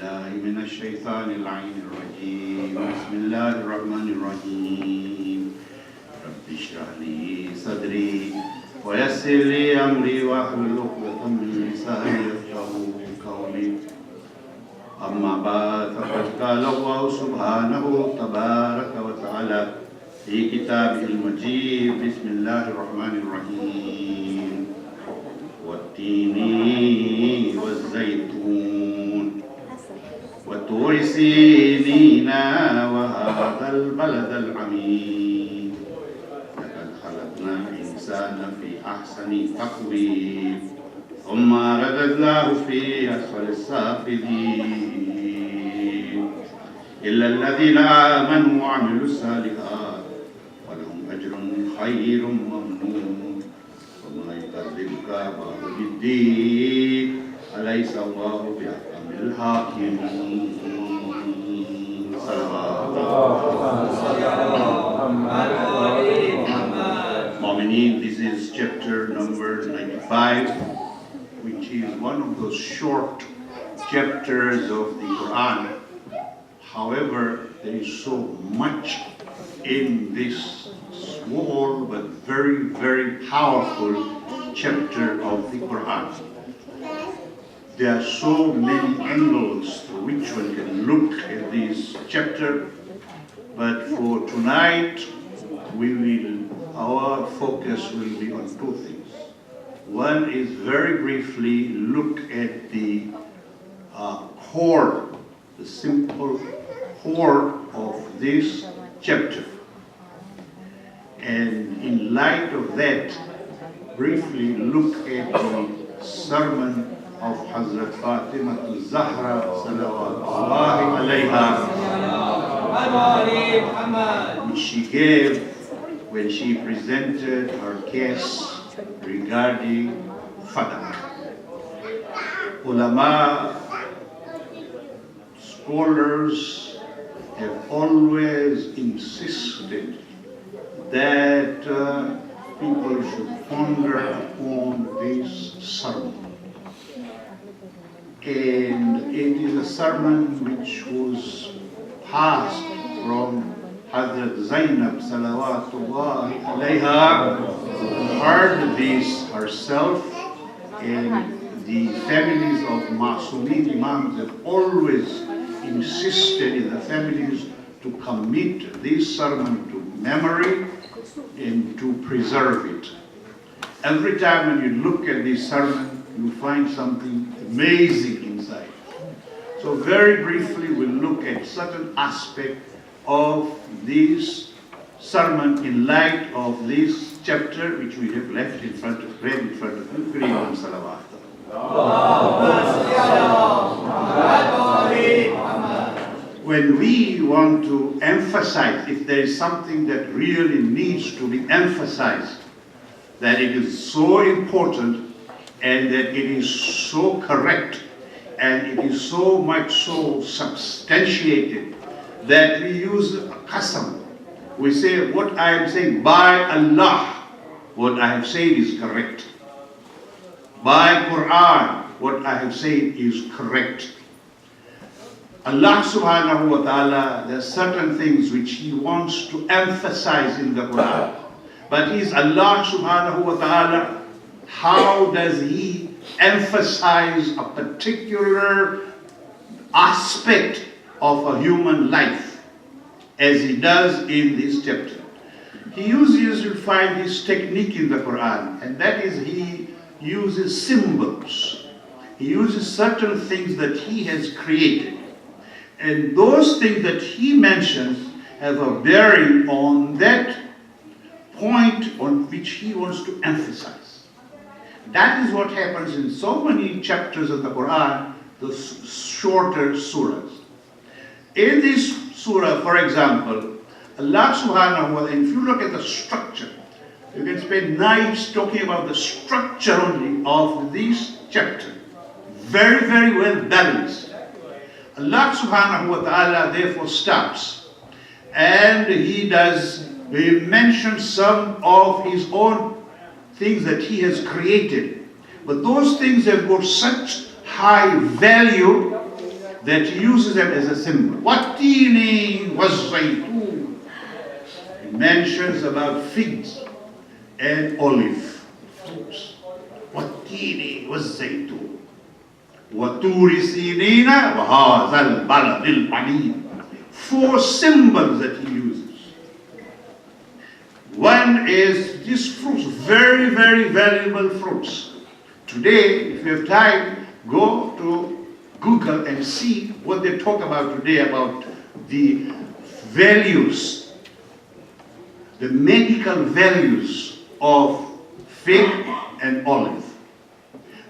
بالله من الشيطان اللعين الرجيم بسم الله الرحمن الرحيم رب اشرح لي صدري ويسر لي أمري واحلل عقدة من لساني يفقهوا قولي أما بعد فقد قال الله سبحانه تبارك وتعالى في كتابه المجيد بسم الله الرحمن الرحيم والتين والزيتون وطور سينين وهذا البلد العميق لقد خلقنا الإنسان في أحسن تقويم ثم رددناه في أسفل السافلين إلا الذين آمنوا وعملوا الصالحات ولهم أجر خير ممنون وما يكذبك بعد بالدين أليس الله بأحكم الحاكمين Mu'mineen, this is chapter number 95, which is one of those short chapters of the Quran. However, there is so much in this small but very, very powerful chapter of the Quran. There are so many angles through which one can look at this chapter, but for tonight, our focus will be on two things. One is very briefly look at the core, the simple core of this chapter. And in light of that, briefly look at the sermon of Hazrat Fatima Az-Zahra which she gave when she presented her case regarding Fatima. Ulama, scholars have always insisted that people should ponder upon this sermon. And it is a sermon which was passed from Hazrat Zainab salawatullahi alayha, heard this herself, and the families of Masumin Imams have always insisted in the families to commit this sermon to memory and to preserve it. Every time when you look at this sermon, you find something amazing inside. So very briefly, we'll look at certain aspect of this sermon in light of this chapter which we have left in front of, read in front of you. Great on salawat. When we want to emphasize, if there is something that really needs to be emphasized, that it is so important and that it is so correct and it is so much so substantiated that we use a qasam. We say, what I am saying, by Allah, what I have said is correct. By Quran, what I have said is correct. Allah subhanahu wa ta'ala, there are certain things which He wants to emphasize in the Quran. But is Allah subhanahu wa ta'ala, how does He emphasize a particular aspect of a human life, as He does in this chapter? He uses, you'll find His technique in the Quran, and that is He uses symbols. He uses certain things that He has created. And those things that He mentions have a bearing on that point on which He wants to emphasize. That is what happens in so many chapters of the Quran, the shorter surahs. In this surah, for example, Allah subhanahu wa ta'ala, if you look at the structure, you can spend nights talking about the structure only of this chapter. Very, very well balanced. Allah subhanahu wa ta'ala therefore starts, and He mentions some of His own things that He has created. But those things have got such high value that he uses them as a symbol. Wattini was zaytun. He mentions about figs and olive fruits. Wattini was zaytun. Waturi sinina wa hadha al-balad al-amin. 4 symbols that he uses. One is these fruits, very, very valuable fruits. Today, if you have time, go to Google and see what they talk about today about the values, the medical values of fig and olive.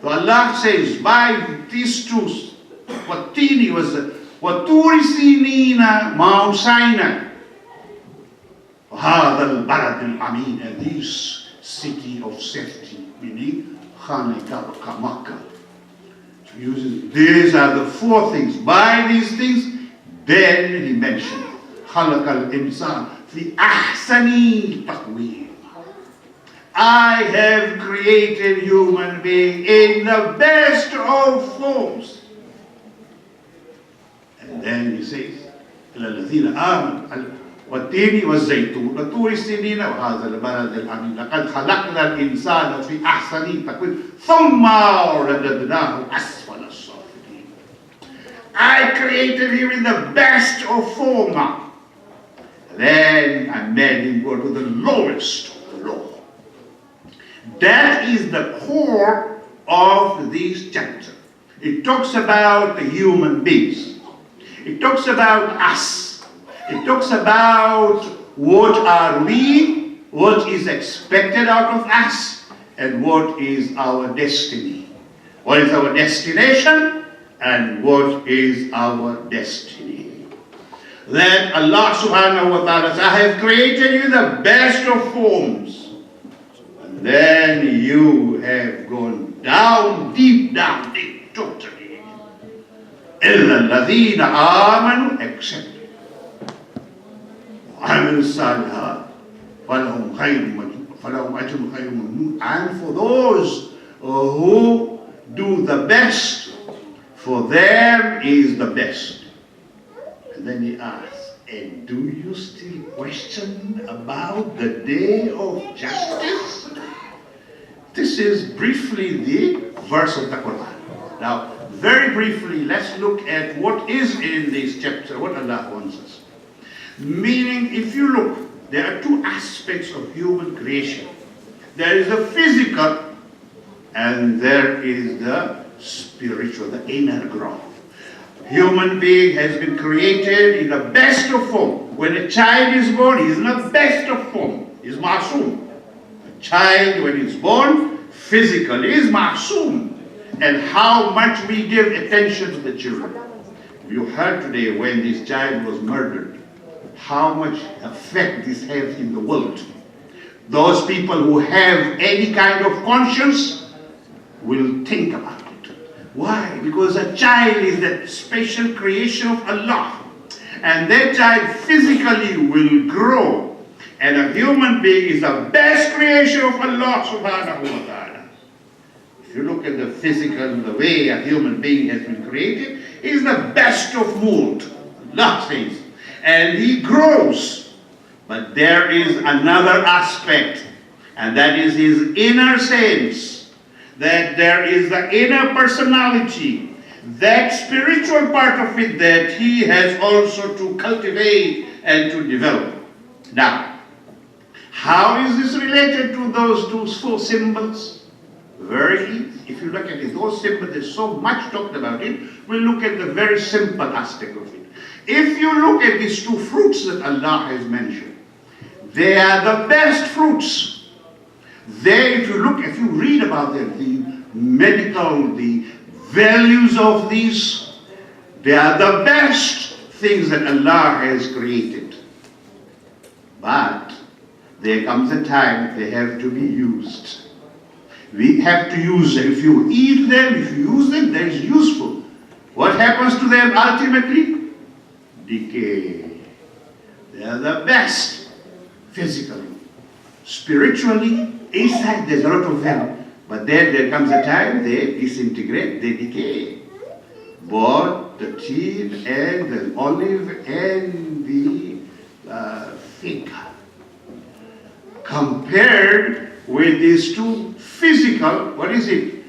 So Allah says, by these two, Watini was Waturi Sinina Mount Sinai. هذا البلد الأمين, and this city of safety, meaning Makkah. These are the 4 things. By these things, then he mentioned خلق الإنسان في أحسن تقويم. I have created human being in the best of forms. And then he says, إلى الذين آمنوا والتين والزيتون وطور السنين وهذا البلد الأمين لقد خلقنا الإنسان في أحسن تقويم ثم رددناه أسفل السافلين. I created him in the best of form. Then I made him go to the lowest of the low. That is the core of this chapter. It talks about the human beings. It talks about us. It talks about what are we, what is expected out of us, and what is our destiny. What is our destination, and what is our destiny. That Allah subhanahu wa ta'ala says, I have created you the best of forms. And then you have gone down, deep, totally. إِلَّا الَّذِينَ آمَنُوا except عملوا الصالحات فلهم أجر خير ممنون. And for those who do the best, for them is the best. And then he asks, and do you still question about the day of justice? This is briefly the verse of the Quran. Now, very briefly, let's look at what is in this chapter, what Allah wants us. Meaning, if you look, there are 2 aspects of human creation. There is the physical, and there is the spiritual, the inner growth. Human being has been created in the best of form. When a child is born, he is in the best of form. He is ma'soom. A child, when he is born, physically is ma'soom. And how much we give attention to the children. You heard today when this child was murdered, how much effect this has in the world. Those people who have any kind of conscience will think about it. Why? Because a child is that special creation of Allah. And that child physically will grow. And a human being is the best creation of Allah subhanahu wa ta'ala. If you look at the physical, the way a human being has been created, is the best of mold. Allah says. And he grows. But there is another aspect, and that is his inner sense. That there is the inner personality, that spiritual part of it that he has also to cultivate and to develop. Now, how is this related to those 4 symbols? Very easy. If you look at it, those symbols, there's so much talked about it. We'll look at the very simple aspect of it. If you look at these 2 fruits that Allah has mentioned, they are the best fruits. They, if you read about them, the medical, the values of these, they are the best things that Allah has created. But there comes a time they have to be used. We have to use them. If you eat them, if you use them, that is useful. What happens to them ultimately? Decay. They are the best physically. Spiritually, inside there's a lot of value. But then there comes a time they disintegrate, they decay. bought the tin and the olive and the fig. Compared with these two physical, what is it?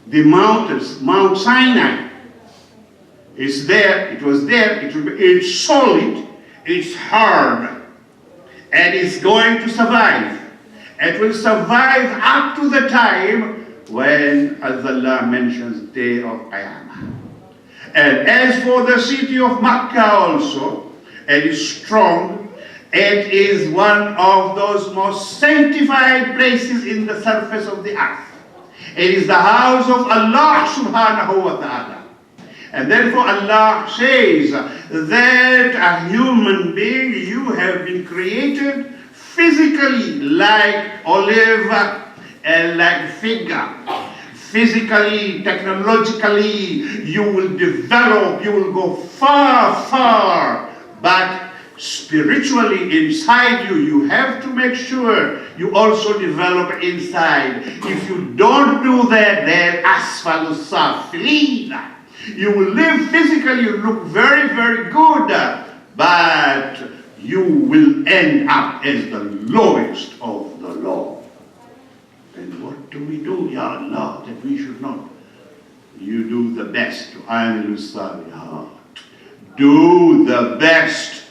The mountains, Mount Sinai. It's there, it was there, it's solid, it's hard, and it's going to survive. It will survive up to the time when Allah mentions day of Qiyamah. And as for the city of Makkah also, it is strong. It is one of those most sanctified places in the surface of the earth. It is the house of Allah subhanahu wa ta'ala. And therefore Allah says that a human being, you have been created physically like olive and like fig. Physically, technologically, you will develop, you will go far, far. But spiritually inside you, you have to make sure you also develop inside. If you don't do that, then asfalu safilin. You will live physically, you look very, very good, but you will end up as the lowest of the low. And what do we do, Ya Allah, that we should not? You do the best. Do the best.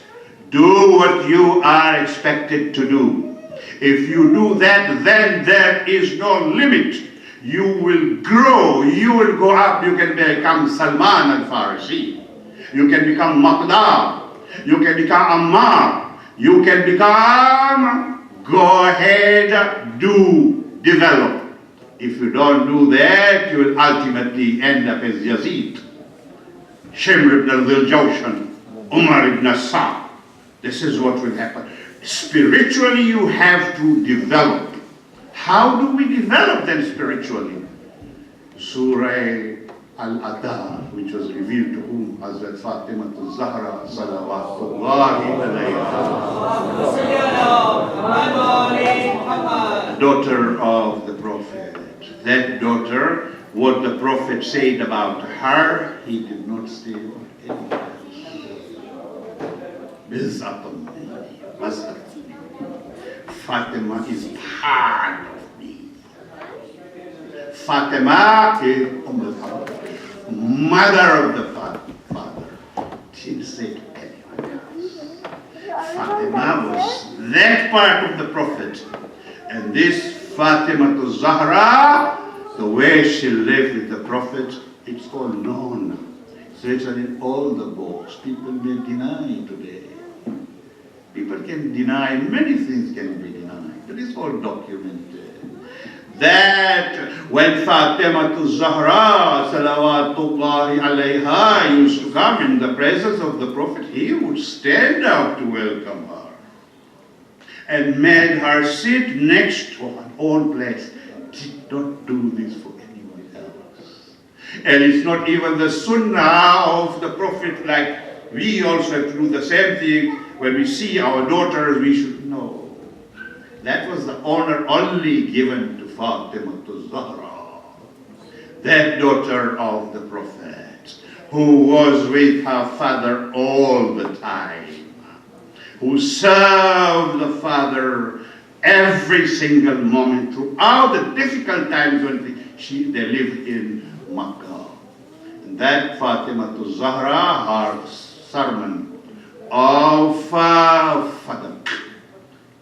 Do what you are expected to do. If you do that, then there is no limit. You will grow, you will go up, you can become Salman al-Farisi. You can become Maqdar. You can become Ammar. You can become, go ahead, do, develop. If you don't do that, you will ultimately end up as Yazid, Shimr ibn al-Jawshan, Umar ibn Sa'd. This is what will happen. Spiritually, you have to develop. How do we develop then spiritually? Surah Al-Adha, which was revealed to whom? Hazrat Fatima Az-Zahra, salawatullahi alayha, daughter of the Prophet. That daughter, what the Prophet said about her, he did not say about anyone else. Fatima is part of me. Fatima is mother of the father. She didn't say to anyone else. Fatima was that part of the Prophet. And this Fatima to Zahra, the way she lived with the Prophet, it's all known. It's written in all the books. People may deny today. People can deny, many things can be denied, but it's all documented. That when Fatima to Zahra, salawatullahi alayha, used to come in the presence of the Prophet, he would stand up to welcome her and made her sit next to her own place. Did not do this for anyone else. And it's not even the sunnah of the Prophet, like we also have to do the same thing. When we see our daughters, we should know. That was the honor only given to Fatima to Zahra, that daughter of the Prophet, who was with her father all the time, who served the father every single moment throughout the difficult times when they lived in Makkah. And that Fatima to Zahra, her sermon of Fadak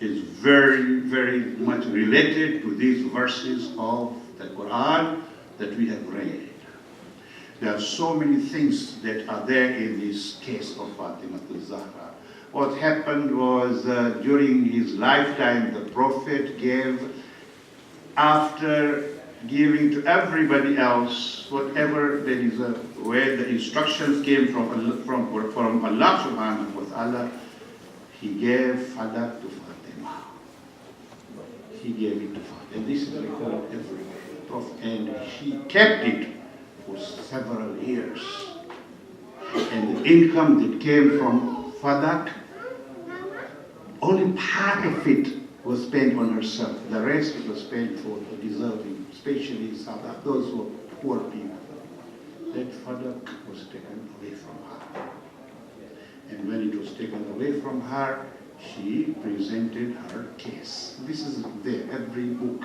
is very, very much related to these verses of the Quran that we have read. There are so many things that are there in this case of Fatima Zahra. What happened was during his lifetime, the Prophet gave, after giving to everybody else whatever there is, where the instructions came from Allah subhanahu wa ta'ala, he gave Fadak to Fatima. He gave it to Fatima. And this is recorded everywhere. And she kept it for several years. And the income that came from Fadak, only part of it was spent on herself. The rest it was spent for the deserving, especially those who are poor people. That fadak was taken away from her. And when it was taken away from her, she presented her case. This is there, every book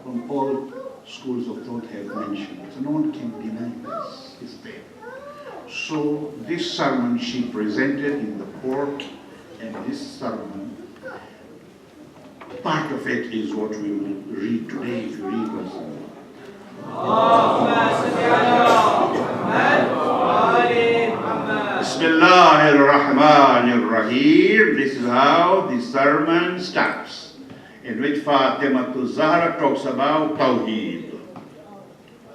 from all schools of thought have mentioned it. So no one can deny this, it's there. So this sermon she presented in the court, and this sermon, part of it is what we will read today if you read verse 1. Bismillahir Rahmanir Rahim. This is how the sermon starts, in which Fatima Az-Zahra talks about Tawheed.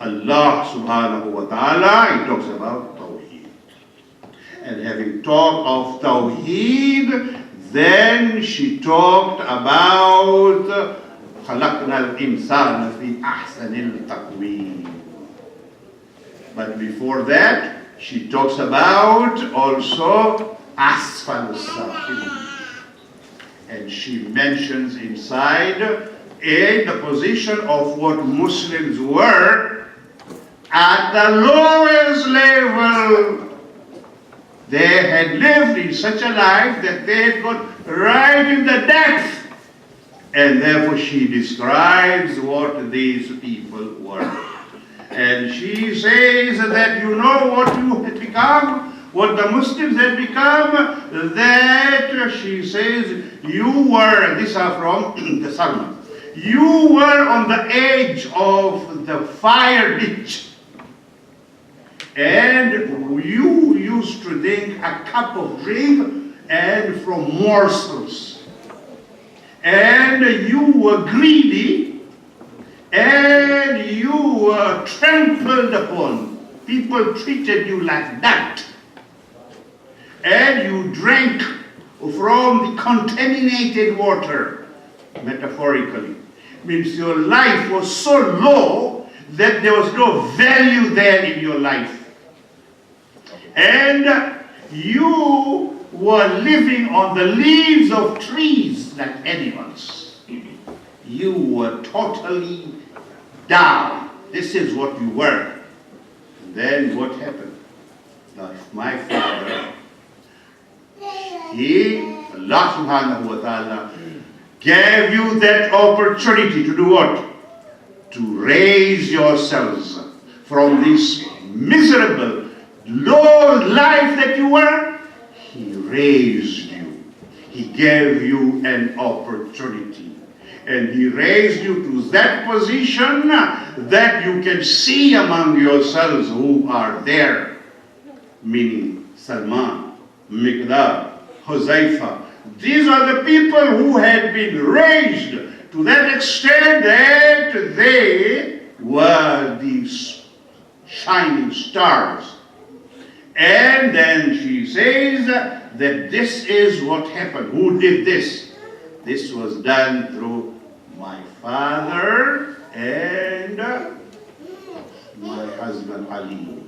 Allah subhanahu wa ta'ala, he talks about Tawheed. And having talked of Tawheed, then she talked about خَلَقْنَا الْإِنسَانَ فِي أَحْسَنِ التَّقْوِيمِ. But before that, she talks about also أَسْفَلُ السَّافِلِينَ. And she mentions inside in the position of what Muslims were at the lowest level. They had lived in such a life that they had got right in the depth. And therefore she describes what these people were. And she says that you know what you had become, what the Muslims had become, that she says you were, and these are from the sermon, you were on the edge of the fire ditch. And you used to drink a cup of drink and from morsels. And you were greedy and you were trampled upon. People treated you like that. And you drank from the contaminated water, metaphorically. Means your life was so low that there was no value there in your life. And you were living on the leaves of trees like animals. You were totally down. This is what you were. And then what happened? Now, if my father, Allah subhanahu wa ta'ala, gave you that opportunity to do what? To raise yourselves from this miserable, low life that you were. He raised you. He gave you an opportunity. And he raised you to that position that you can see among yourselves who are there. Meaning Salman, Miqdad, Huzaifa. These are the people who had been raised to that extent that they were these shining stars. And then she says that this is what happened. Who did this? This was done through my father and my husband Ali.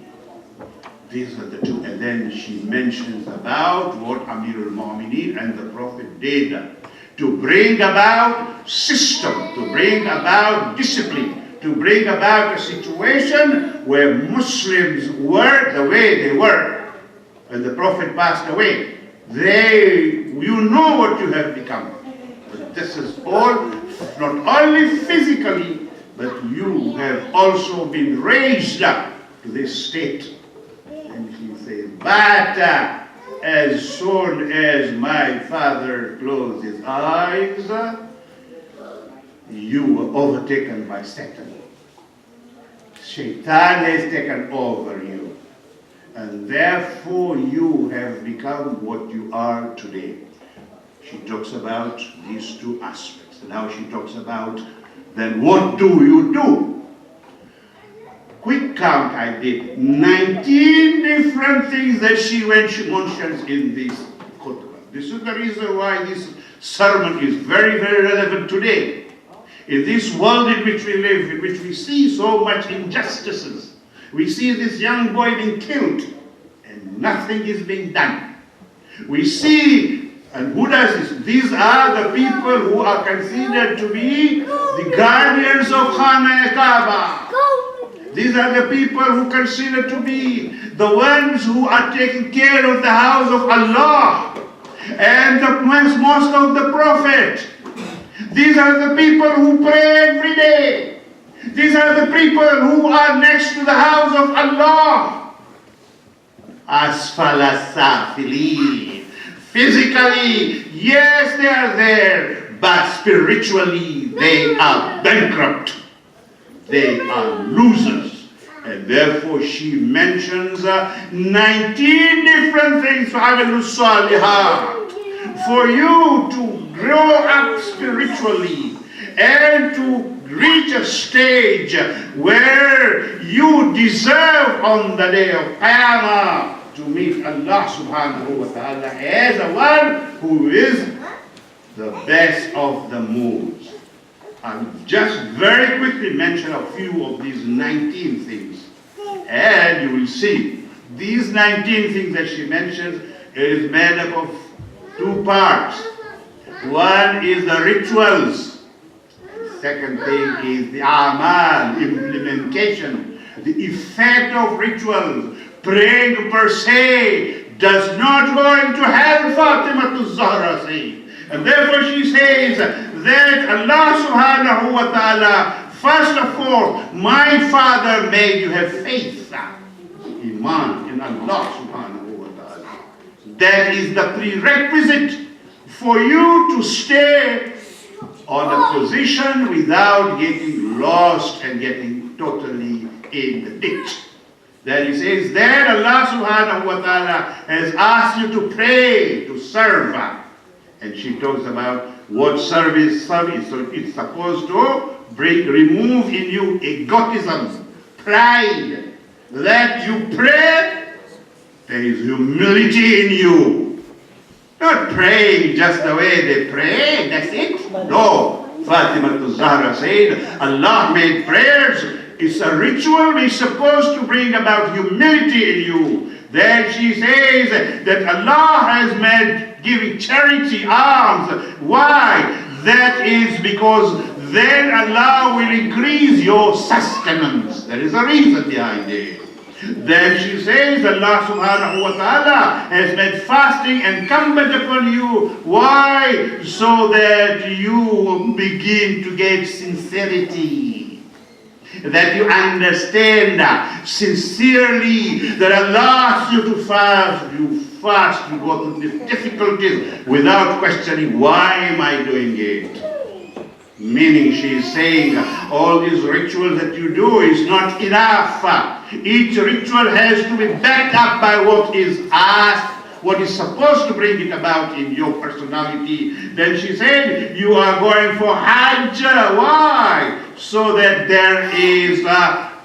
These are the two. And then she mentions about what Amirul Mu'mineen and the Prophet did to bring about system, to bring about discipline, to bring about a situation where Muslims were the way they were. When the Prophet passed away, you know what you have become. But this is all, not only physically, but you have also been raised up to this state. And he says, but as soon as my father closed his eyes, you were overtaken by Satan. Shaitan has taken over you. And therefore you have become what you are today. She talks about these two aspects. Now she talks about, then what do you do? Quick count I did. 19 different things that she mentions in this khutbah. This is the reason why this sermon is very, very relevant today. In this world in which we live, in which we see so much injustices, we see this young boy being killed and nothing is being done. We see, and who does this? These are the people who are considered to be the guardians of Khana Kaaba. These are the people who consider to be the ones who are taking care of the house of Allah and the mosque of the Prophet. These are the people who pray every day. These are the people who are next to the house of Allah. Asfala safili. Physically, yes, they are there, but spiritually, they are bankrupt. They are losers. And therefore, she mentions 19 different things for you to grow up spiritually and to reach a stage where you deserve on the day of Qiyamah to meet Allah subhanahu wa ta'ala as the one who is the best of the moods. I'll just very quickly mention a few of these 19 things. And you will see, these 19 things that she mentions is made up of two parts. One is the rituals. Second thing is the amal, implementation, the effect of rituals. Praying per se does not go into hell, Fatima Az-Zahra says. And therefore she says that Allah subhanahu wa ta'ala, first of all, my father made you have faith, iman in Allah subhanahu wa ta'ala. That is the prerequisite for you to stay on a position without getting lost and getting totally in the ditch. Then he says that Allah subhanahu wa ta'ala has asked you to pray, to serve. And she talks about what service. So it's supposed to remove in you egotism, pride. That you pray, there is humility in you. Not praying just the way they pray, that's it. No. Fatima Az-Zahra said, Allah made prayers. It's a ritual which is supposed to bring about humility in you. Then she says that Allah has made giving charity, alms. Why? That is because then Allah will increase your sustenance. There is a reason behind it. Then she says Allah subhanahu wa ta'ala has made fasting incumbent upon you. Why? So that you begin to get sincerity. That you understand sincerely that Allah asks you to fast. You fast, you go through these difficulties without questioning, why am I doing it? Meaning she is saying all these rituals that you do is not enough. Each ritual has to be backed up by what is asked, what is supposed to bring it about in your personality. Then she said, you are going for Hajj. Why? So that there is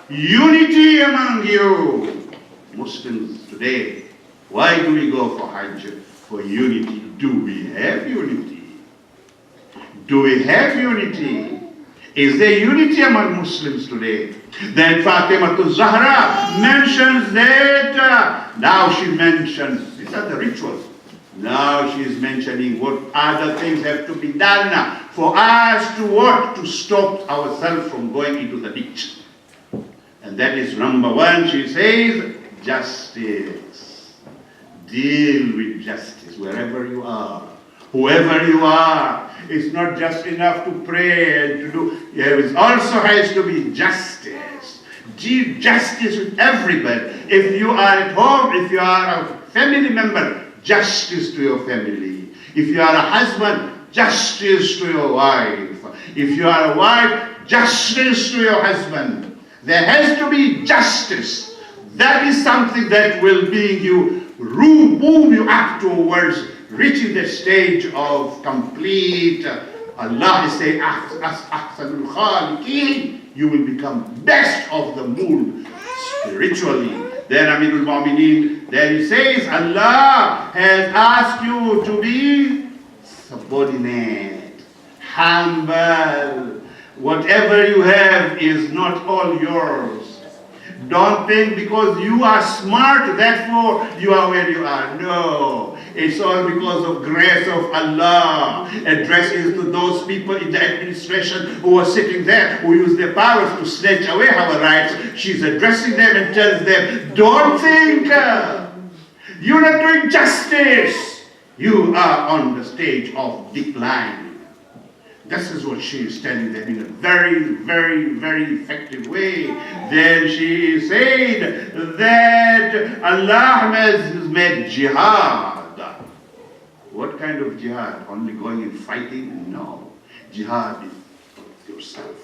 unity among you. Muslims today, why do we go for Hajj? For unity. Do we have unity? Do we have unity? Is there unity among Muslims today? Then Fatima Az-Zahra mentions that, now she mentions, these are the rituals. Now she is mentioning what other things have to be done for us to what? To stop ourselves from going into the ditch. And that is number one, she says, justice. Deal with justice wherever you are. Whoever you are, it's not just enough to pray and to do. There also has to be justice. Deal justice with everybody. If you are at home, if you are a family member, justice to your family. If you are a husband, justice to your wife. If you are a wife, justice to your husband. There has to be justice. That is something that will move you up towards reaching the stage of complete, Allah is saying, Ahsanul Khaliqeen, you will become best of the mood spiritually. Then Amirul Mu'mineen, then he says, Allah has asked you to be subordinate, humble. Whatever you have is not all yours. Don't think because you are smart, therefore you are where you are. No. It's all because of grace of Allah. Addresses to those people in the administration who are sitting there, who use their powers to snatch away our rights. She's addressing them and tells them, don't think you're not doing justice. You are on the stage of decline. This is what she is telling them in a very, very, very effective way. Then she said that Allah has made jihad. What kind of jihad? Only going and fighting? No. Jihad is yourself.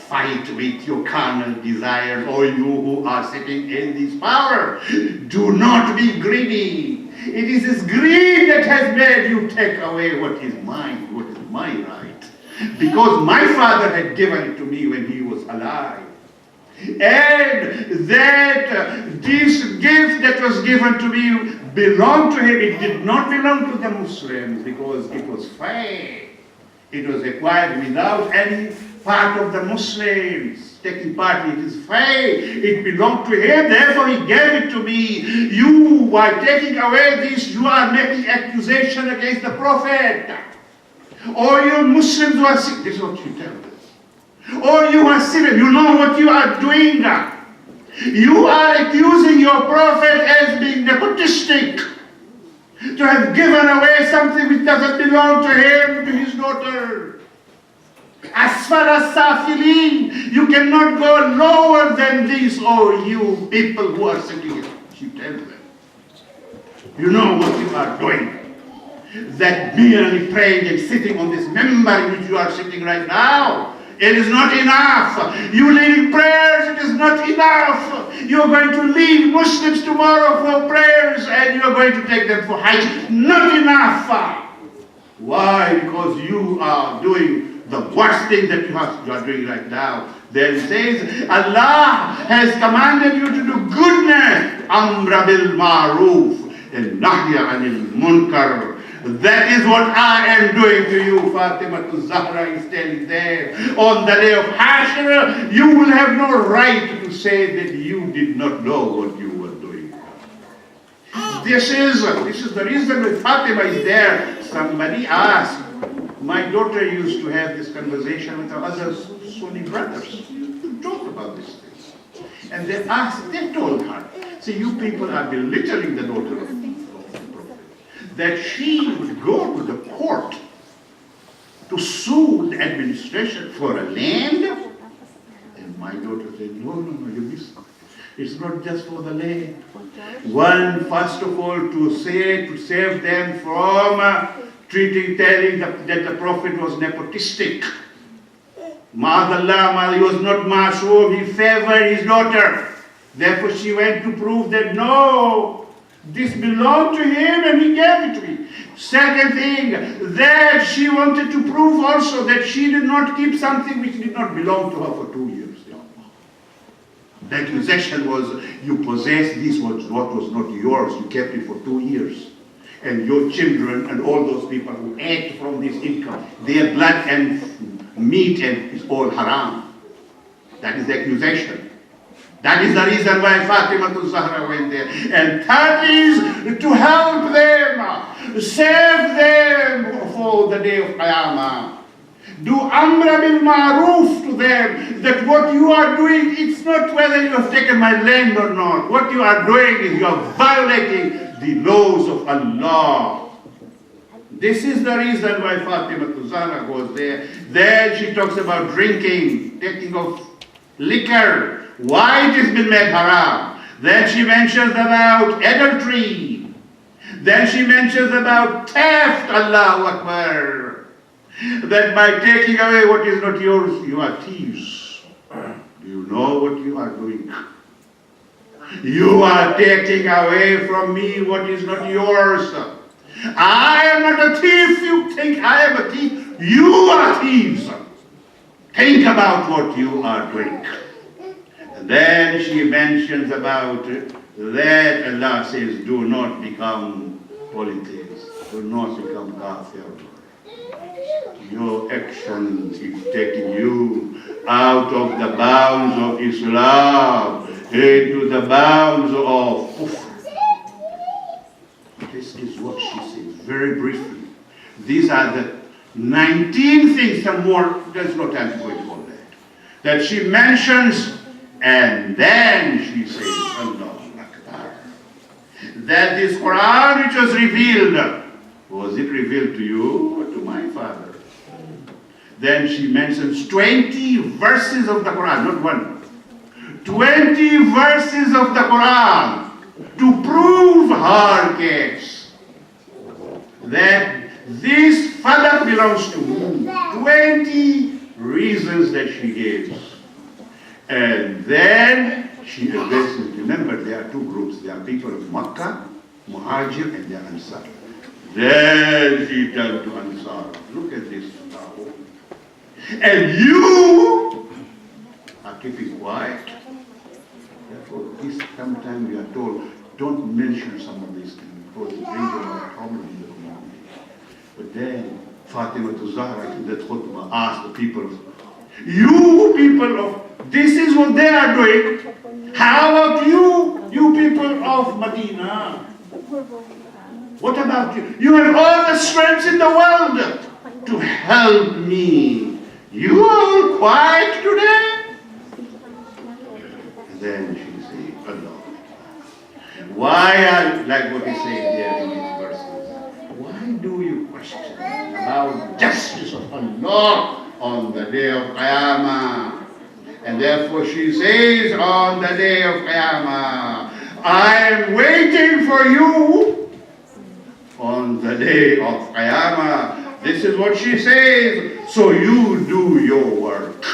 Fight with your carnal desires, or you who are sitting in this power. Do not be greedy. It is this greed that has made you take away what is mine, what is my right. Because my father had given it to me when he was alive. And that this gift that was given to me belonged to him. It did not belong to the Muslims because it was free. It was acquired without any part of the Muslims taking part. It is free. It belonged to him. Therefore he gave it to me. You, by taking away this, you are making accusation against the Prophet. Or you Muslims who are sick. This is what you tell us. Or you are Syrian. You know what you are doing. You are accusing your Prophet as being nepotistic. To have given away something which doesn't belong to him, to his daughter. As far as Safilin, you cannot go lower than this, oh you people who are sitting here. She tells them. You know what you are doing. That merely praying and sitting on this member in which you are sitting right now, it is not enough. You leading prayers, it is not enough. You are going to lead Muslims tomorrow for prayers and you are going to take them for Hajj. Not enough. Why? Because you are doing the worst thing that you are doing right now. Then it says, Allah has commanded you to do goodness. Amra bil ma'roof and nahya anil munkar. That is what I am doing to you, Fatima. Az-Zahra is telling there. On the day of Hashr, you will have no right to say that you did not know what you were doing. This is the reason why Fatima is there. Somebody asked, my daughter used to have this conversation with her other Sunni brothers. To talk about this thing. And they told her, see, you people are belittling the daughter of the Prophet. That she would go to the court to sue the administration for a land. And my daughter said, no, you missed it. It's not just for the land. One, first of all, to save them from telling that the Prophet was nepotistic. Ma'adallah, he was not ma'soom, he favored his daughter. Therefore she went to prove that no, this belonged to him and he gave it to me. Second thing, that she wanted to prove also that she did not keep something which did not belong to her for 2 years. The accusation was, you possessed this what was not yours, you kept it for 2 years. And your children and all those people who ate from this income, their blood and meat and is all haram. That is the accusation. That is the reason why Fatima Az-Zahra went there. And that is to help them, save them for the day of Qiyamah. Do amra bil ma'roof to them, that what you are doing, it's not whether you have taken my land or not. What you are doing is you are violating the laws of Allah. This is the reason why Fatima Az-Zahra goes there. Then she talks about drinking, taking of liquor. Why it has been made haram. Then she mentions about adultery. Then she mentions about theft, Allahu Akbar. That by taking away what is not yours, you are thieves. Do you know what you are doing? You are taking away from me what is not yours. I am not a thief. You think I am a thief? You are thieves. Think about what you are doing. Then she mentions about that Allah says, do not become polytheists, do not become kafir. Your actions is taking you out of the bounds of Islam into the bounds of kufr. This is what she says, very briefly. These are the 19 things, some more, there's no time to go into all that she mentions, and then she says, Allahu Akbar. That this Quran which was revealed, was it revealed to you or to my father? Then she mentions 20 verses of the Quran, not one. 20 verses of the Quran to prove her case. That this father belongs to me. 20 reasons that she gives. And then she addresses, remember there are two groups. There are people of Makkah, Muhajir, and there are Ansar. Then she turned to Ansar. Look at this now. And you are keeping quiet. Therefore, this sometimes we are told, don't mention some of these things because it brings about a problem in the community. But then Fatima Az-Zahra in that khutbah asked the people, you people of, this is what they are doing. How about you people of Medina? What about you? You have all the strength in the world to help me. You are all quiet today? And then she said, Allah. Why are, like what he said there in these verses, why do you question about justice of Allah on the day of Qiyamah? And therefore she says on the day of Qiyamah, I am waiting for you on the day of Qiyamah. This is what she says. So you do your work.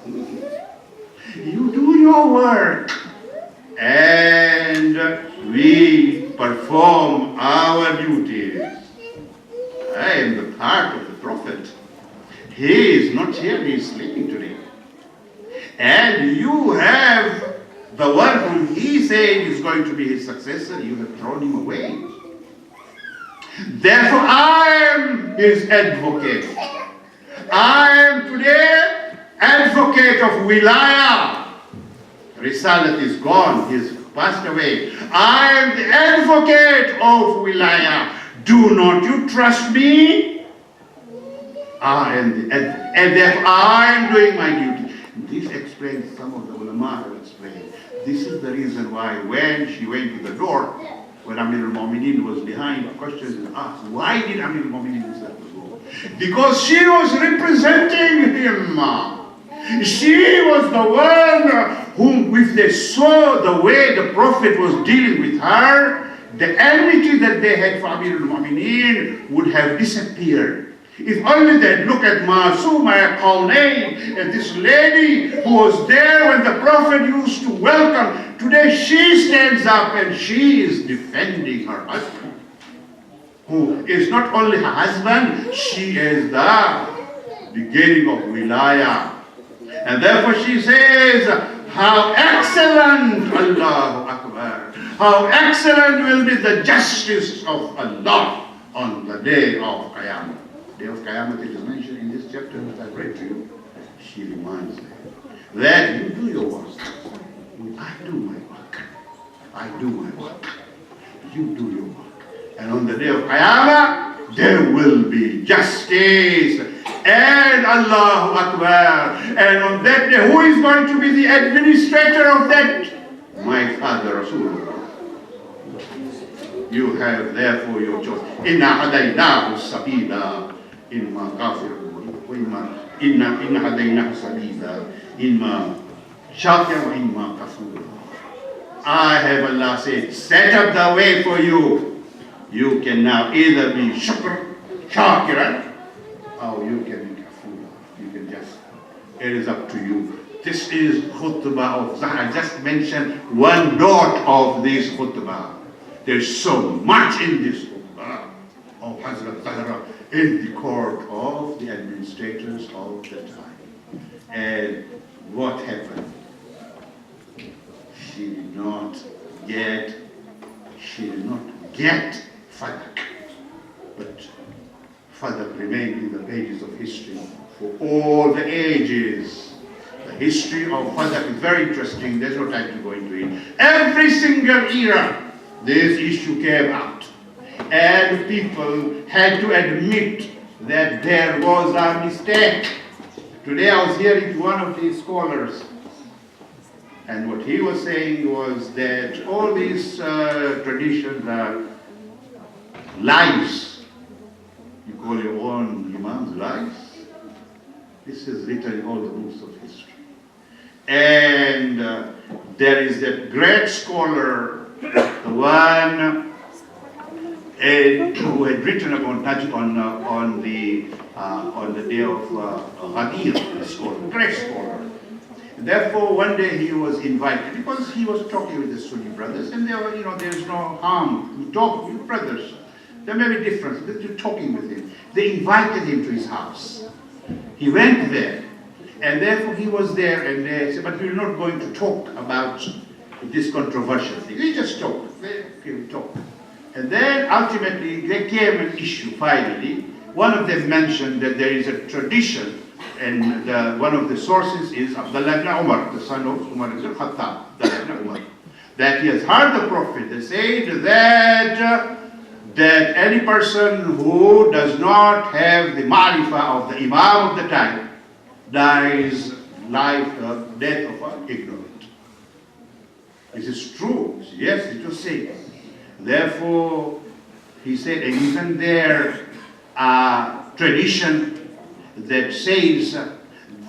You do your work. And we perform our duties. I am the part of the Prophet. He is not here, he is sleeping today. And you have the one whom he said is going to be his successor, you have thrown him away. Therefore, I am his advocate. I am today advocate of Wilaya. Risalat is gone, he has passed away. I am the advocate of Wilaya. Do not you trust me? I am the advocate. And therefore, I am doing my duty. This explains, some of the ulama have explained. This is the reason why when she went to the door, when Amir al-Mu'mineen was behind, the question is asked, why did Amir al-Mu'mineen decide to go? Because she was representing him. She was the one whom, if they saw the way the Prophet was dealing with her, the enmity that they had for Amir al-Mu'mineen would have disappeared. If only they'd look at Masuma Qawnayn, and this lady who was there when the Prophet used to welcome. Today she stands up and she is defending her husband, who is not only her husband, she is the beginning of Wilaya. And therefore she says, how excellent, Allahu Akbar, how excellent will be the justice of Allah on the day of Qiyamah. Day of Qiyamah, it is mentioned in this chapter that I read to you. She reminds them that you do your work. I do my work. I do my work. You do your work. And on the day of Qiyamah, there will be justice. And Allahu Akbar. And on that day, who is going to be the administrator of that? My father, Rasulullah. You have therefore your choice. Inna hadaynahu sabila. Inma kafir. Inna hadaynahu sabila. Inma shakir wa inma kafur. I have, Allah said, set up the way for you. You can now either be shakiran, or you can be kafura. You can just, it is up to you. This is khutbah of Zahra. I just mentioned one dot of this khutbah. There's so much in this khutbah of Hazrat Zahra in the court of the administrators of the time. And what happened? She did not get Fadak. But Fadak remained in the pages of history for all the ages. The history of Fadak is very interesting. There's no time to go into it. Every single era, this issue came out. and people had to admit that there was a mistake. Today I was hearing one of these scholars, and what he was saying was that all these traditions are lies. You call your own imams lies? This is written in all the books of history. And there is that great scholar, the one who had written about Najd on the day of Ghadir, scholar, great scholar. And therefore, one day he was invited because he was talking with the Sunni brothers, and there is no harm in talking with brothers. There may be difference, but you're talking with him. They invited him to his house. He went there, and therefore he was there, and they said, but we're not going to talk about this controversial thing. We just talk. We talk. And then ultimately there came an issue finally. One of them mentioned that there is a tradition, and one of the sources is Abdullah ibn Umar, the son of Umar ibn Khattab, that he has heard the Prophet say that any person who does not have the ma'rifah of the Imam of the time dies death of an ignorant. Is this true? Yes, it was said. Therefore, he said, and isn't there a tradition that says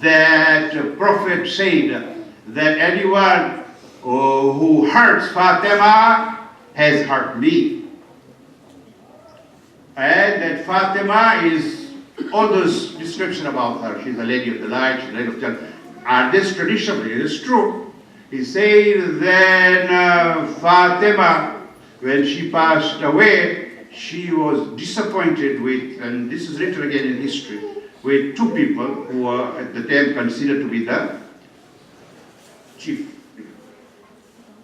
that the Prophet said that anyone who hurts Fatima has hurt me? And that Fatima is all those description about her. She's a lady of the light, she's a lady of Jannah. And this tradition is true. He says that Fatima, when she passed away, she was disappointed with, and this is written again in history, with two people who were at the time considered to be the chief.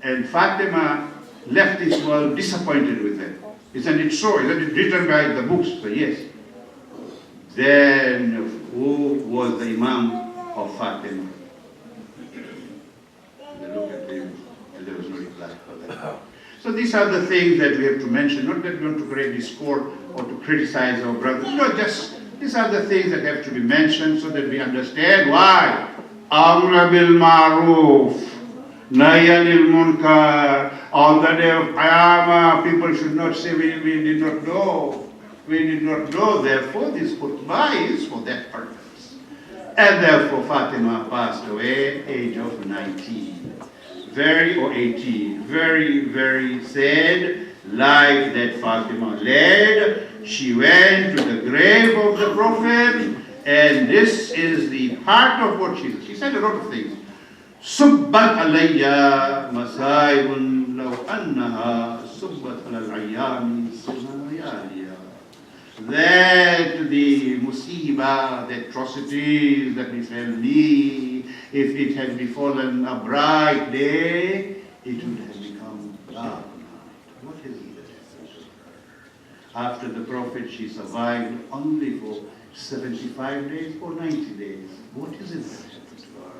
And Fatima left this world disappointed with them. Isn't it so? Isn't it written by the books? So yes. Then who was the Imam of Fatima? They look at him and there was no reply for that. So these are the things that we have to mention, not that we want to create discord or to criticize our brothers. No, just these are the things that have to be mentioned so that we understand why. Amr bil Ma'ruf, Nahy anil Munkar. On the day of Qiyamah, people should not say we did not know. We did not know, therefore this khutbah is for that purpose. And therefore Fatima passed away, age of 19. Or 18. Very, very sad life that Fatima led. She went to the grave of the Prophet, and this is the heart of what she said. She said a lot of things. Subbat alayya masaibun law annaha subbat alal ayyami sinayaliya. That the musibah, the atrocities that befell me, if it had befallen a bright day, it would have become dark night. What is it that happened to her? After the Prophet, she survived only for 75 days or 90 days. What is it that happened to her?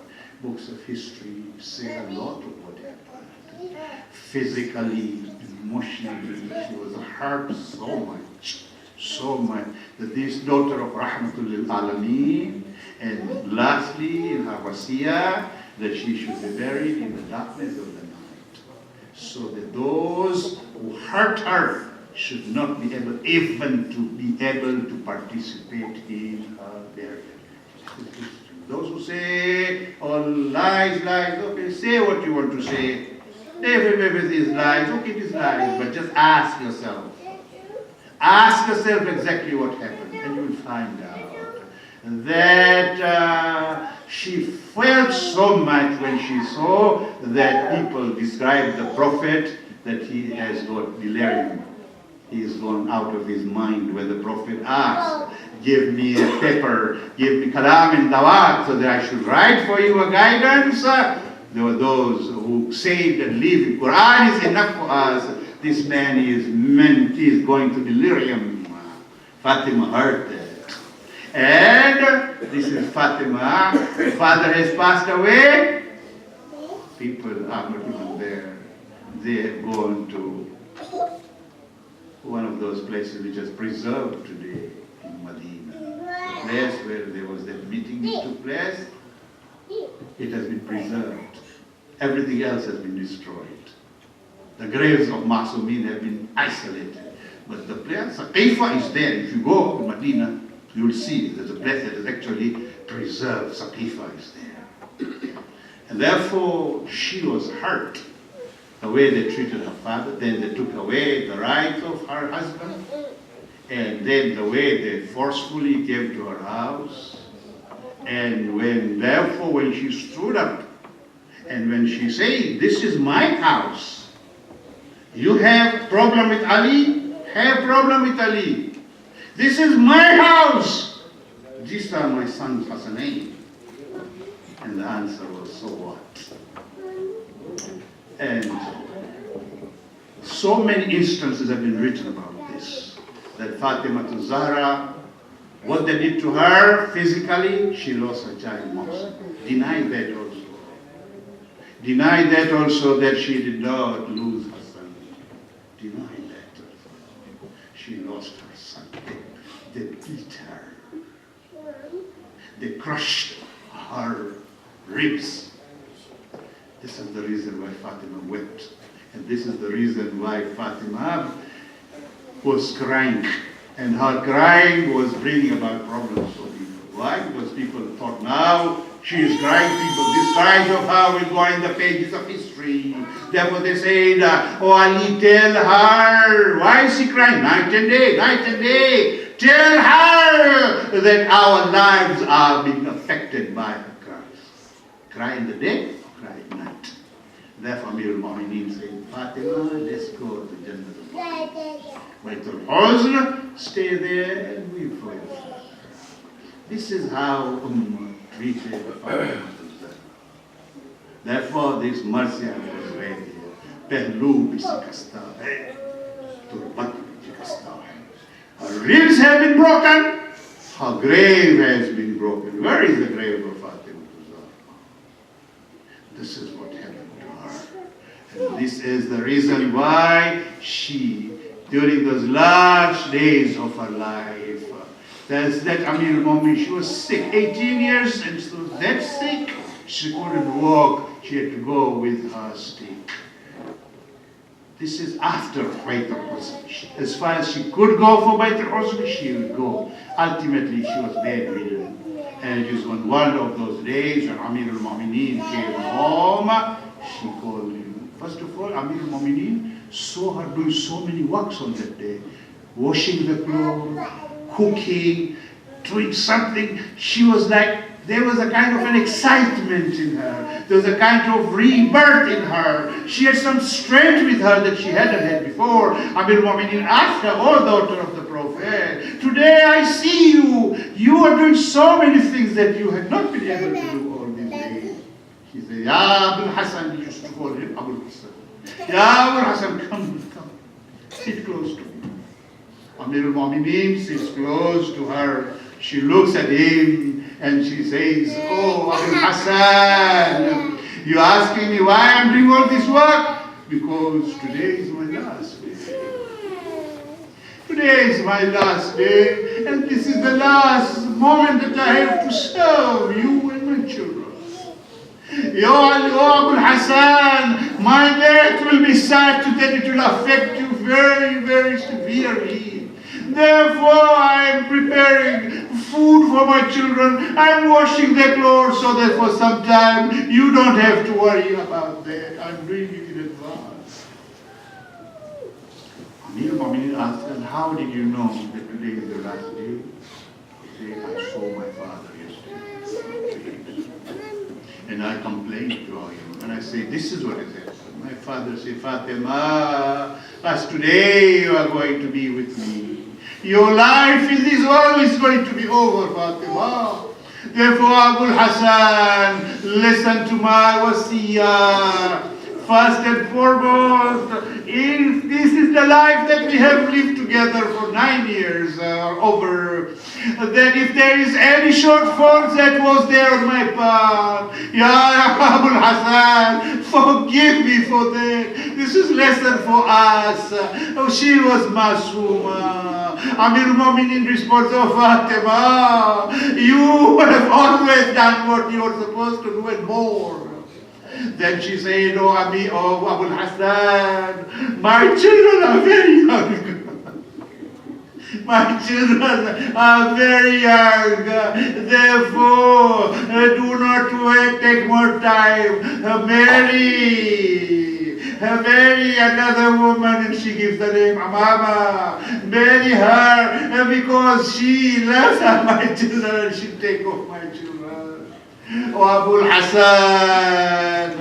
Books of history say a lot of what happened. Physically, emotionally, she was hurt so much that this daughter of Rahmatul lil Alameen, and lastly in her wasiyah, that she should be buried in the darkness of the night, so that those who hurt her should not be able even to be able to participate in her burial. Those who say, oh, lies, okay, say what you want to say. Everybody is lies, okay, it is lies, but just ask yourself. Ask yourself exactly what happened, and you will find out that she felt so much when she saw that people described the Prophet that he has got delirium. He has gone out of his mind when the Prophet asked, give me a paper, give me kalam and dawat so that I should write for you a guidance. There were those who said and believed Quran is enough for us. This man is going to delirium. Fatima heard that. And this is Fatima. Father has passed away. People are not even there. They have gone to one of those places which is preserved today in Medina. The place where there was that meeting took place, it has been preserved. Everything else has been destroyed. The graves of Masumin have been isolated. But the place, Saqifa is there. If you go to Medina, you will see there's a place that is actually preserved. Saqifa is there. And therefore, she was hurt the way they treated her father. Then they took away the rights of her husband. And then the way they forcefully came to her house. And therefore, when she stood up, and when she said, "This is my house. You have problem with Ali? Have problem with Ali. This is my house. These are my sons Hassanain." And the answer was, so what? And so many instances have been written about this. That Fatima to Az-Zahra, what they did to her physically, she lost her child most. Denied that also. Denied that also that she did not lose her son. Denied that also. She lost her son. They beat her. They crushed her ribs. This is the reason why Fatima wept. And this is the reason why Fatima was crying. And her crying was bringing about problems for people. Why? Because people thought now she is crying, people. This cries of her will go in the pages of history. Therefore they said, "Oh Ali, tell her." Why is she crying? Night and day, night and day. Tell her that our lives are being affected by her cries. Cry in the day, cry at night. Therefore Amir al-Mu'mineen said, "Fatima, let's go to Jannah. Baitul Huzn, stay there and weep for yourself." This is how Ummah treated Fatima. Therefore, this mercy was ready. Pehlu bi shikasta hai, turbat bi shikasta hai. Her ribs have been broken. Her grave has been broken. Where is the grave of Fatima? This is what happened to her. And this is the reason why she, during those last days of her life, that Amir al-Mu'mineen, she was sick, 18 years, and she was that sick, she couldn't walk. She had to go with her stick. This is after Bait al-Huzn. As far as she could go for Bait al-Huzn, she would go. Ultimately, she was bedridden. And it was on one of those days when Amir al-Mu'mineen came home, she called him. First of all, Amir al-Mu'mineen saw her doing so many works on that day. Washing the clothes, cooking, doing something. She was like, there was a kind of an excitement in her. There was a kind of rebirth in her. She had some strength with her that she hadn't had before. Amir al-Mu'mineen asked her, "Oh daughter of the Prophet, today I see you. You are doing so many things that you had not been able to do all these days." She said, "Ya Abul Hassan," he used to call him Abul Hassan. "Ya Abul Hassan, come. Sit close to me." Amir al-Mu'mineen sits close to her. She looks at him and she says, "Oh, Abul Hassan, you asking me why I'm doing all this work? Because today is my last day. Today is my last day, and this is the last moment that I have to serve you and my children. Oh, Abul Hassan, my death will be such that it will affect you very, very severely. Therefore, I am preparing food for my children. I am washing their clothes so that for some time you don't have to worry about that. I am doing it in advance." Amir al-Mu'mineen asked, "And how did you know that today is the last day?" He said, "I saw my father yesterday. And I complained to him. And I say, this is what has happened." My father said, "Fatima, as today you are going to be with me. Your life in this world is going to be over, Fatima. Therefore, Abul Hassan, listen to my wasiyah. First and foremost, if this is the life that we have lived together for 9 years or over, that if there is any shortfall that was there on my part, Ya Abul Hassan, forgive me for that. This is lesson for us. Oh, she was Masuma. Amir Mu'minin responds, oh Fatima, you have always done what you were supposed to do and more. Then she said, oh Abul Hassan, my children are very young. My children are very young, therefore do not wait, take more time. Marry another woman, and she gives the name Amama. Marry her because she loves my children and she'll take off my children. Oh Abul Hassan,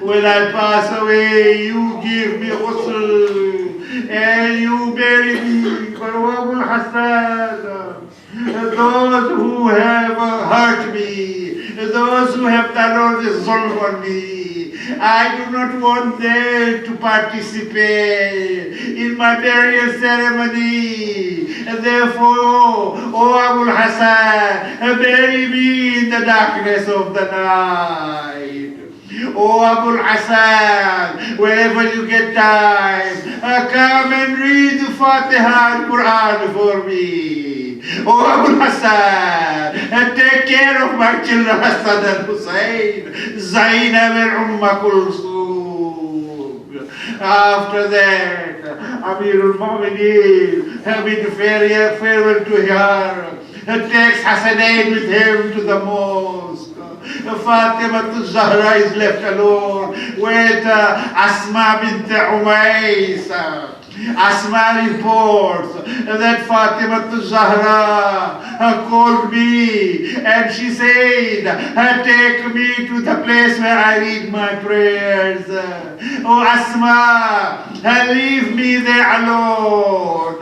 when I pass away, you give me ghusl and you bury me. But Abul Hassan, those who have hurt me, those who have done all this zulm on me, I do not want them to participate in my burial ceremony. And therefore, oh Abul Hassan, bury me in the darkness of the night. Oh Abul Hassan, wherever you get time, come and read the Fatiha and Quran for me. Oh Abul Hassan, take care of my children Hassan and Hussein, Zainab and Kulsum. After that, Amirul Mu'minin, having farewell to her, takes Hassanain with him to the mosque. Fatima Az-Zahra is left alone with Asma bint Umays. Asma reports that Fatima Az-Zahra called me and she said, take me to the place where I read my prayers. Oh Asma, leave me there alone.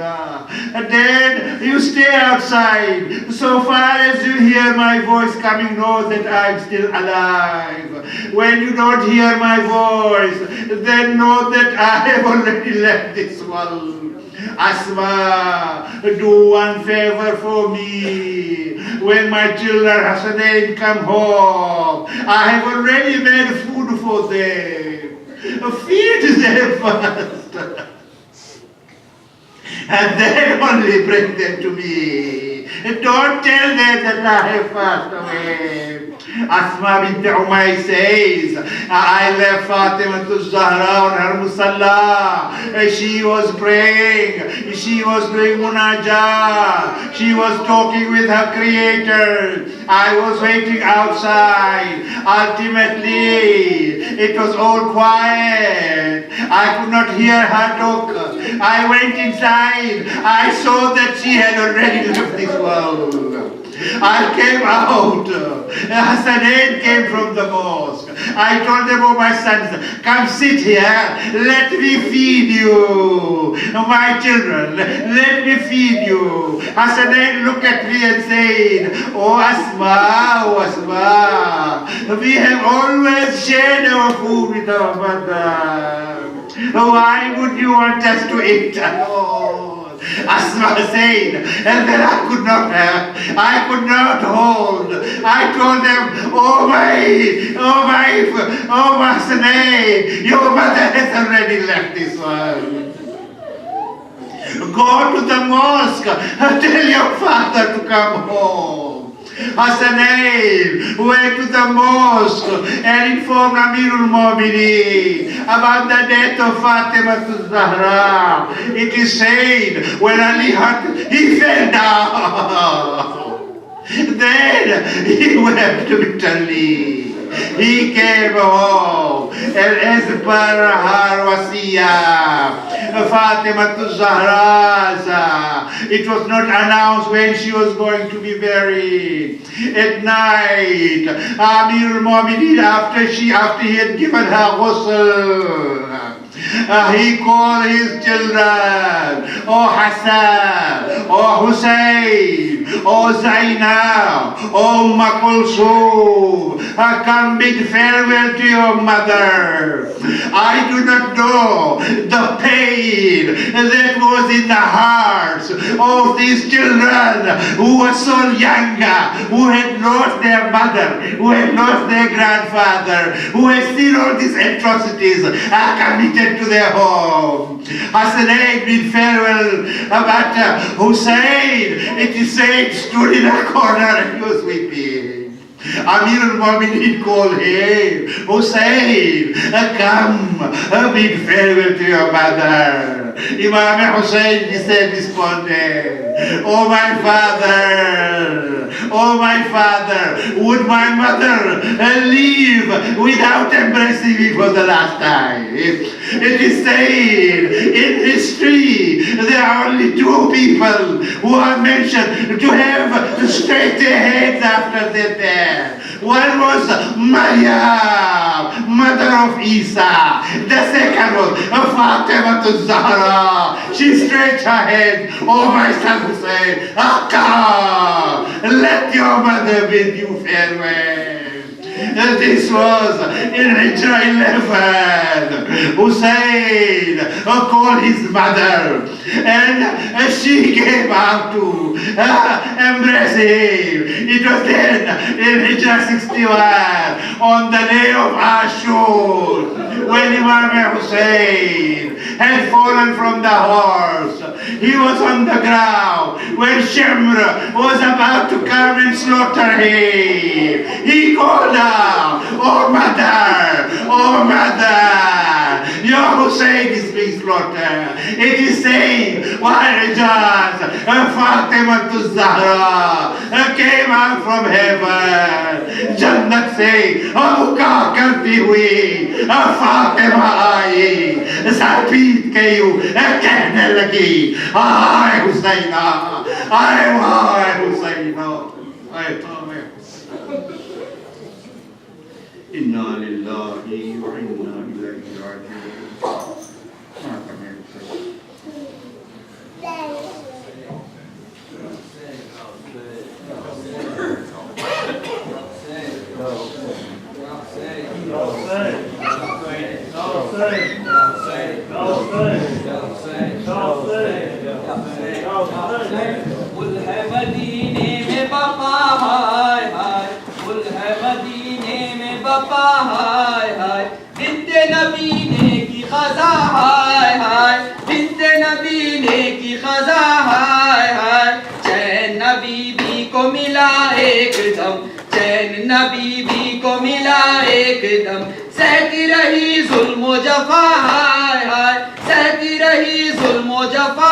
Then you stay outside. So far as you hear my voice coming, know that I'm still alive. When you don't hear my voice, then know that I have already left this world. Asma, do one favor for me. When my children Hassanain come home, I have already made food for them. Feed them first. And then only bring them to me. Don't tell them that I have passed away. Asma bint Umays says, I left Fatima Az-Zahra on her musalla. She was praying, she was doing munajah, she was talking with her creator. I was waiting outside. Ultimately, it was all quiet. I could not hear her talk. I went inside. I saw that she had already left this world. I came out. Hassanain came from the mosque. I told them, oh my sons, come sit here. Let me feed you. My children, let me feed you. Hassanain looked at me and said, oh Asma, we have always shared our food with our mother. Why would you want us to eat alone? Asma said, and then I could not hold. I told them, oh Hassanain, your mother has already left this world. Go to the mosque, tell your father to come home. Hassanain went to the mosque and informed Amirul Mu'minin about the death of Fatima Az-Zahra. It is said when Ali he fell down. Then he wept bitterly. He came home and as per her wasiyah, Fatima Az-Zahra, it was not announced when she was going to be buried. At night, Amir al-Mu'minin, after he had given her ghusl, he called his children, oh Hassan, oh Hussein, oh Zainab, oh Kulsum, come bid farewell to your mother. I do not know the pain that was in the hearts of these children who were so young, who had lost their mother, who had lost their grandfather, who had seen all these atrocities committed to their home. Hassan bid farewell, but Hussein, it is said, stood in a corner and he was weeping. Amir al-Mu'mineen called him, Hussein, come, bid farewell to your mother. Imam Hussein, he said, responded, oh my father, would my mother leave without embracing me for the last time? It is said in history, there are only two people who are mentioned to have straight their heads after their death. One was Maryam, mother of Isa. The second was Fatima Az-Zahra. She stretched her head. Oh my son Hussein, come, let your mother bid you farewell. This was in Hijrah 11. Hussein called his mother and she came out to embrace him. It was then in Hijrah 61 on the day of Ashur when Imam Hussein had fallen from the horse. He was on the ground when Shemr was about to come and slaughter him. He called out, oh mother, your Hussein is being slaughtered. It is saying, why Rajaz, Fatima Az-Zahra came out from heaven. Jannat se, Abuka karti hui, Fatima aayi, Sarpit ke yu, kehne lagi, ay Husaina, ay Husaina, ay Husaina. Inna lillahi wa inna ilayhi raji'un. हाय हाय बिन्ते नबी ने की खजा हाय हाय बिन्ते नबी ने की खजा हाय हाय चैन नबी को मिला एकदम चैन नबी को मिला एकदम सहती रही जुल्म जफा हाय हाय सहती रही जुल्म जफा